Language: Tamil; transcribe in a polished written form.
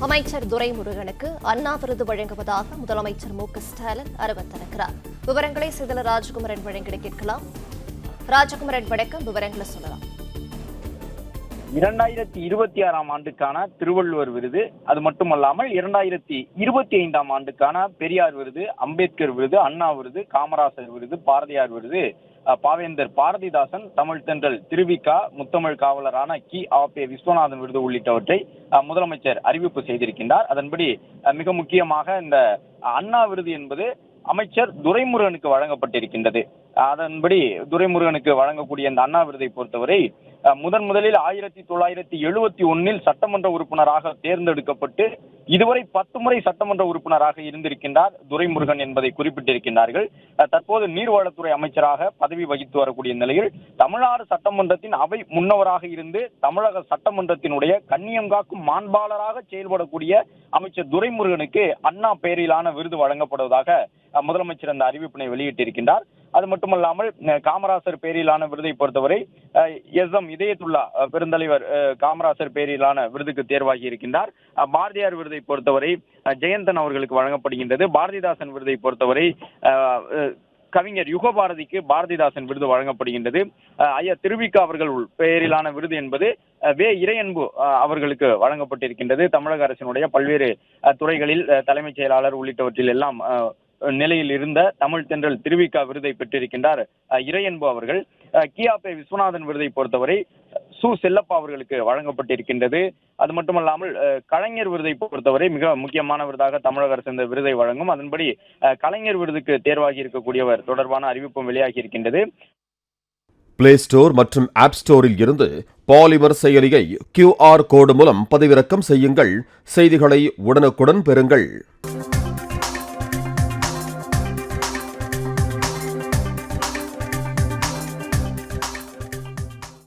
அமைச்சர் துரைமுருகனுக்கு அண்ணா விருது வழங்குவதாக முதலமைச்சர் மு.க.ஸ்டாலின் அறிவித்திருக்கிறார். விவரங்களை சிதல ராஜகுமரன் வழங்கிட கேட்கலாம். ராஜகுமரன் வணக்கம், விவரங்களை சொல்லலாம். 2026 ஆண்டுக்கான திருவள்ளுவர் விருது, அது மட்டுமல்லாமல் 2025 ஆண்டுக்கான பெரியார் விருது, அம்பேத்கர் விருது, அண்ணா விருது, காமராசர் விருது, பாரதியார் விருது, பாவேந்தர் பாரதிதாசன், தமிழ் தென்றல் திருவிகா, முத்தமிழ் காவலரான கி.ஆ.பெ. விஸ்வநாதன் விருது உள்ளிட்டவற்றை முதலமைச்சர் அறிவிப்பு செய்திருக்கின்றார். அதன்படி மிக முக்கியமாக இந்த அண்ணா விருது என்பது அமைச்சர் துரைமுருகனுக்கு வழங்கப்பட்டிருக்கின்றது. அதன்படி துரைமுருகனுக்கு வழங்கக்கூடிய இந்த அண்ணா விருதை பொறுத்தவரை முதலில் 1971 சட்டமன்ற உறுப்பினராக தேர்ந்தெடுக்கப்பட்டு இதுவரை 10 முறை சட்டமன்ற உறுப்பினராக இருந்திருக்கின்றார் துரைமுருகன் என்பதை குறிப்பிட்டிருக்கின்றார்கள். தற்போது நீர்வளத்துறை அமைச்சராக பதவி வகித்து வரக்கூடிய நிலையில் தமிழ்நாடு சட்டமன்றத்தின் அவை முன்னவராக இருந்து தமிழக சட்டமன்றத்தினுடைய கண்ணியம் காக்கும் மாண்பாளராக செயல்படக்கூடிய அமைச்சர் துரைமுருகனுக்கு அண்ணா பெயரிலான விருது வழங்கப்படுவதாக முதலமைச்சர் அந்த அறிவிப்பினை வெளியிட்டிருக்கின்றார். அது மட்டுமல்லாமல் காமராசர் பெயரிலான விருதை பொறுத்தவரை எஸ்.எம். இதயத்துல்லா பெருந்தலைவர் காமராசர் பெயரிலான விருதுக்கு தேர்வாகி இருக்கின்றார். பாரதியார் விருதை பொறுத்தவரை ஜெயந்தன் அவர்களுக்கு வழங்கப்படுகின்றது. பாரதிதாசன் விருதை பொறுத்தவரை கவிஞர் யுகபாரதிக்கு பாரதிதாசன் விருது வழங்கப்படுகின்றது. ஐயா திருவிக்கா அவர்கள் பெயரிலான விருது என்பது வே. இறையன்பு அவர்களுக்கு வழங்கப்பட்டிருக்கின்றது. தமிழக அரசினுடைய பல்வேறு துறைகளில் தலைமைச் செயலாளர் உள்ளிட்டவற்றில் எல்லாம் நிலையில் இருந்த தமிழ் தென்றல் திருவிக்கா விருதை பெற்றிருக்கின்றார் இறையன்பு அவர்கள். கி.ஆ.பெ. விஸ்வநாதன் விருதை பொறுத்தவரை சு. செல்லப்பா அவர்களுக்கு வழங்கப்பட்டிருக்கின்றது. அது மட்டுமல்லாமல் கலைஞர் விருதை பொறுத்தவரை மிக முக்கியமான விருதாக தமிழக அரசு இந்த விருதை வழங்கும். அதன்படி கலைஞர் விருதுக்கு தேர்வாகி இருக்கக்கூடியவர் தொடர்பான அறிவிப்பும் வெளியாகி இருக்கின்றது. பிளே ஸ்டோர் மற்றும் ஆப் ஸ்டோரில் இருந்து பாலிமர் செயலியை QR கோடு மூலம் பதிவிறக்கம் செய்யுங்கள். செய்திகளை உடனுக்குடன் பெறுங்கள்.